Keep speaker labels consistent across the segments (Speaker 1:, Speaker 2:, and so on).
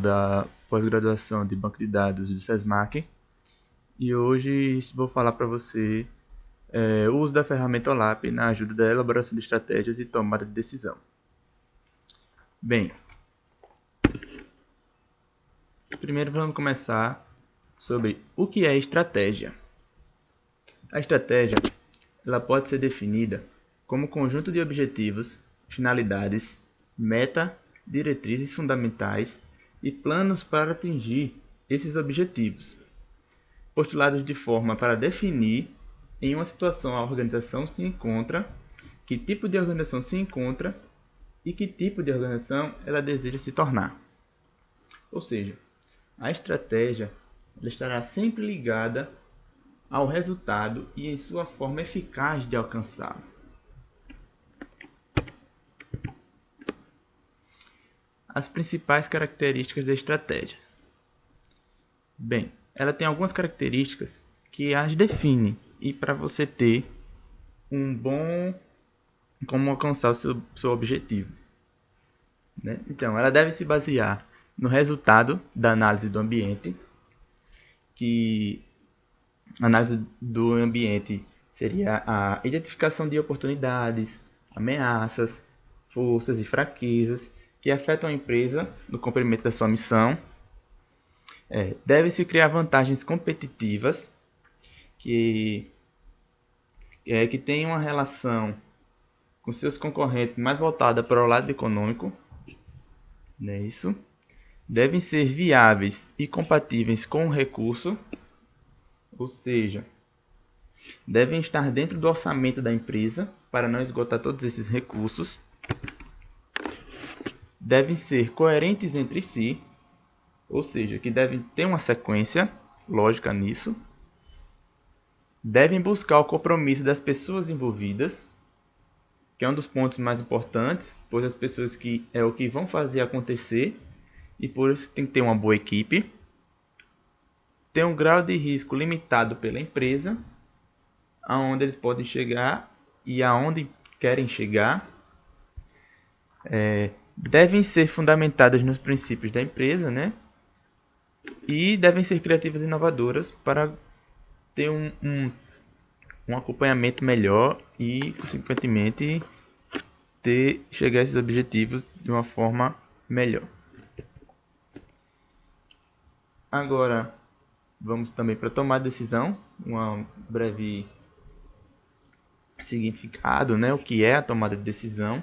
Speaker 1: da pós-graduação de Banco de Dados do SESMAC e hoje vou falar para você o uso da ferramenta OLAP na ajuda da elaboração de estratégias e tomada de decisão. Bem, primeiro vamos começar sobre o que é estratégia. A estratégia ela pode ser definida como conjunto de objetivos, finalidades, meta, diretrizes fundamentais e planos para atingir esses objetivos, postulados de forma para definir em uma situação a organização se encontra, que tipo de organização se encontra e que tipo de organização ela deseja se tornar. Ou seja, a estratégia ela estará sempre ligada ao resultado e em sua forma eficaz de alcançá-lo. As principais características da estratégia. Bem, ela tem algumas características que as definem e para você ter como alcançar o seu objetivo. Né? Então, ela deve se basear no resultado da análise do ambiente, que a análise do ambiente seria a identificação de oportunidades, ameaças, forças e fraquezas que afetam a empresa no cumprimento da sua missão. Deve-se criar vantagens competitivas que tenham uma relação com seus concorrentes mais voltada para o lado econômico. Não é isso? Devem ser viáveis e compatíveis com o recurso, ou seja, devem estar dentro do orçamento da empresa para não esgotar todos esses recursos. Devem ser coerentes entre si, ou seja, que devem ter uma sequência lógica nisso. Devem buscar o compromisso das pessoas envolvidas, que é um dos pontos mais importantes, pois as pessoas que é o que vão fazer acontecer e por isso tem que ter uma boa equipe. Ter um grau de risco limitado pela empresa, aonde eles podem chegar e aonde querem chegar. Devem ser fundamentadas nos princípios da empresa, né? E devem ser criativas e inovadoras para ter um acompanhamento melhor e, consequentemente, chegar a esses objetivos de uma forma melhor. Agora, vamos também para tomar decisão, um breve significado, né? O que é a tomada de decisão,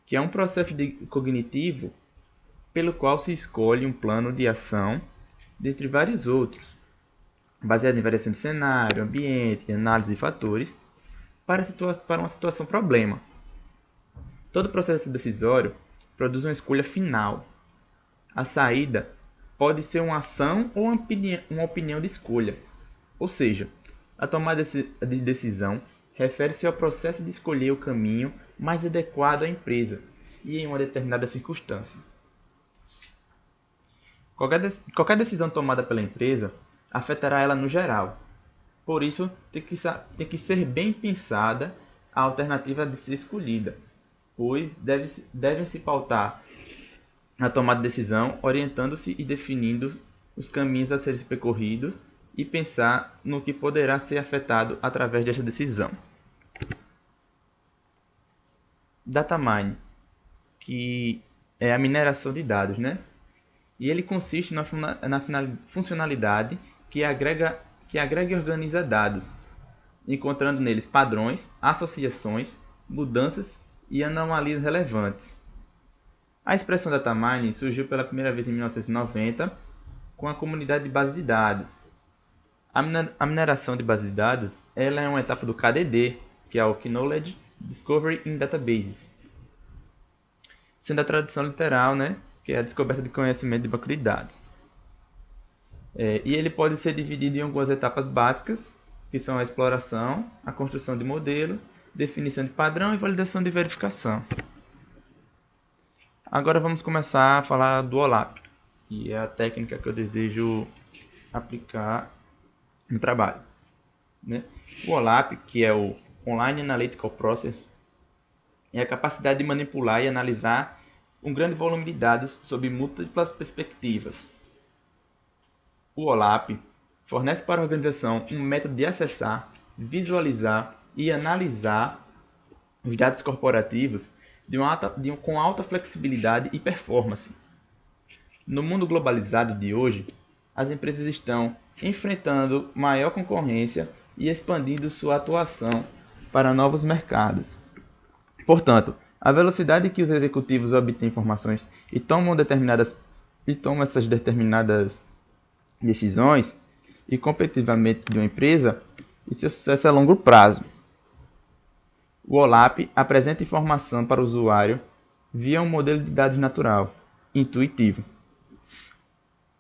Speaker 1: que é um processo cognitivo pelo qual se escolhe um plano de ação dentre vários outros, baseado em variação de cenário, ambiente, análise de fatores, para uma situação problema. Todo processo decisório produz uma escolha final. A saída pode ser uma ação ou uma opinião de escolha. Ou seja, a tomada de decisão refere-se ao processo de escolher o caminho mais adequado à empresa e em uma determinada circunstância. Qualquer decisão tomada pela empresa afetará ela no geral. Por isso, tem que ser bem pensada a alternativa de ser escolhida, pois devem se pautar na tomada de decisão, orientando-se e definindo os caminhos a serem percorridos e pensar no que poderá ser afetado através desta decisão. Data mining, que é a mineração de dados, né? E ele consiste na funcionalidade que agrega e organiza dados, encontrando neles padrões, associações, mudanças e anomalias relevantes. A expressão data mining surgiu pela primeira vez em 1990 com a comunidade de base de dados. A mineração de base de dados ela é uma etapa do KDD, que é o Knowledge Discovery in Databases, sendo a tradução literal, né, que é a descoberta de conhecimento de banco de dados. E ele pode ser dividido em algumas etapas básicas, que são a exploração, a construção de modelo, definição de padrão e validação de verificação. Agora vamos começar a falar do OLAP, que é a técnica que eu desejo aplicar no trabalho. Né? O OLAP, que é o Online Analytical Process, é a capacidade de manipular e analisar um grande volume de dados sob múltiplas perspectivas. O OLAP fornece para a organização um método de acessar, visualizar e analisar os dados corporativos com alta flexibilidade e performance. No mundo globalizado de hoje, as empresas estão enfrentando maior concorrência e expandindo sua atuação para novos mercados. Portanto, a velocidade que os executivos obtêm informações e tomam essas determinadas decisões e competitivamente de uma empresa e seu sucesso a longo prazo. O OLAP apresenta informação para o usuário via um modelo de dados natural, intuitivo.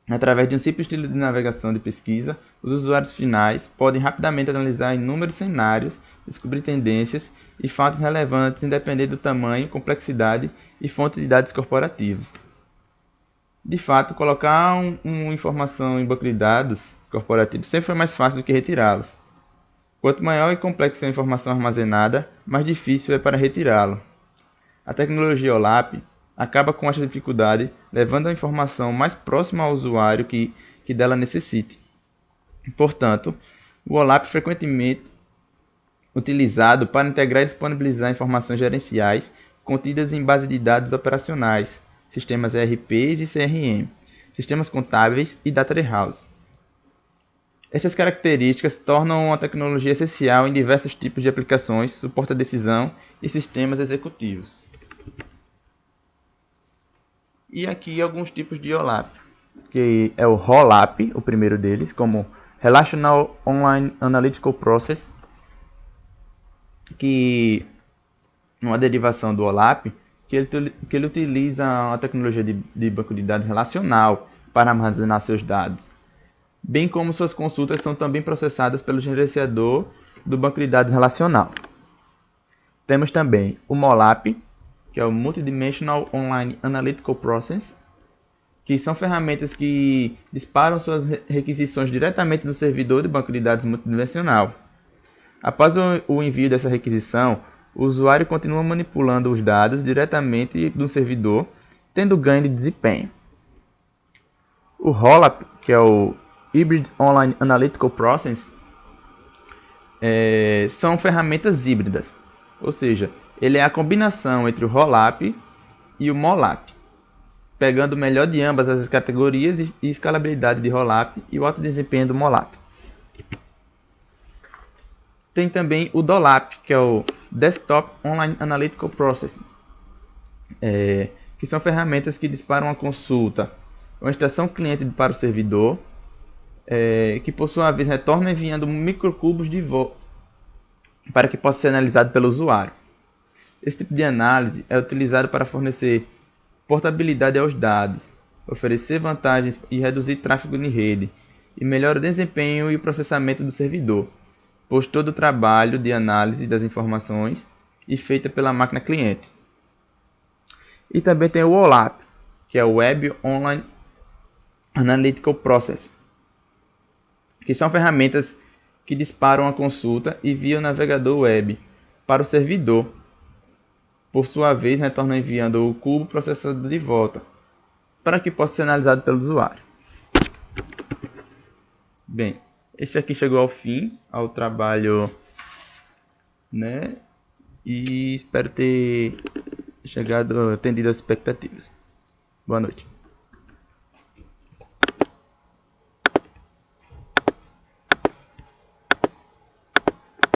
Speaker 1: Através de um simples estilo de navegação de pesquisa, os usuários finais podem rapidamente analisar inúmeros cenários, descobrir tendências e fatos relevantes independente do tamanho, complexidade e fonte de dados corporativos. De fato, colocar uma informação em banco de dados corporativo sempre foi mais fácil do que retirá-los. Quanto maior e complexa a informação armazenada, mais difícil é para retirá-la. A tecnologia OLAP acaba com esta dificuldade, levando a informação mais próxima ao usuário que dela necessite. Portanto, o OLAP é frequentemente utilizado para integrar e disponibilizar informações gerenciais contidas em bases de dados operacionais, sistemas ERPs e CRM, sistemas contábeis e data warehouse. Estas características tornam a tecnologia essencial em diversos tipos de aplicações, suporte à decisão e sistemas executivos. E aqui alguns tipos de OLAP, que é o ROLAP, o primeiro deles, como Relational Online Analytical Process, que é uma derivação do OLAP, que ele utiliza a tecnologia de banco de dados relacional para armazenar seus dados, bem como suas consultas são também processadas pelo gerenciador do banco de dados relacional. Temos também o MOLAP, que é o Multidimensional Online Analytical Process, que são ferramentas que disparam suas requisições diretamente do servidor do banco de dados multidimensional. Após o envio dessa requisição, o usuário continua manipulando os dados diretamente do servidor, tendo ganho de desempenho. O ROLAP, que é o Hybrid Online Analytical Process, são ferramentas híbridas, ou seja, ele é a combinação entre o ROLAP e o MOLAP, pegando o melhor de ambas as categorias e escalabilidade de ROLAP e o alto desempenho do MOLAP. Tem também o DOLAP, que é o Desktop Online Analytical Processing, que são ferramentas que disparam uma consulta, uma instrução cliente para o servidor, que por sua vez retorna enviando microcubos de volta para que possa ser analisado pelo usuário. Esse tipo de análise é utilizado para fornecer portabilidade aos dados, oferecer vantagens e reduzir tráfego de rede, e melhora o desempenho e o processamento do servidor, pois todo o trabalho de análise das informações é feito pela máquina cliente. E também tem o OLAP, que é o Web Online Analytical Process, que são ferramentas que disparam a consulta e via o navegador web para o servidor. Por sua vez, retorna enviando o cubo processado de volta, para que possa ser analisado pelo usuário. Bem, este aqui chegou ao fim, ao trabalho, né? E espero ter atendido as expectativas. Boa noite.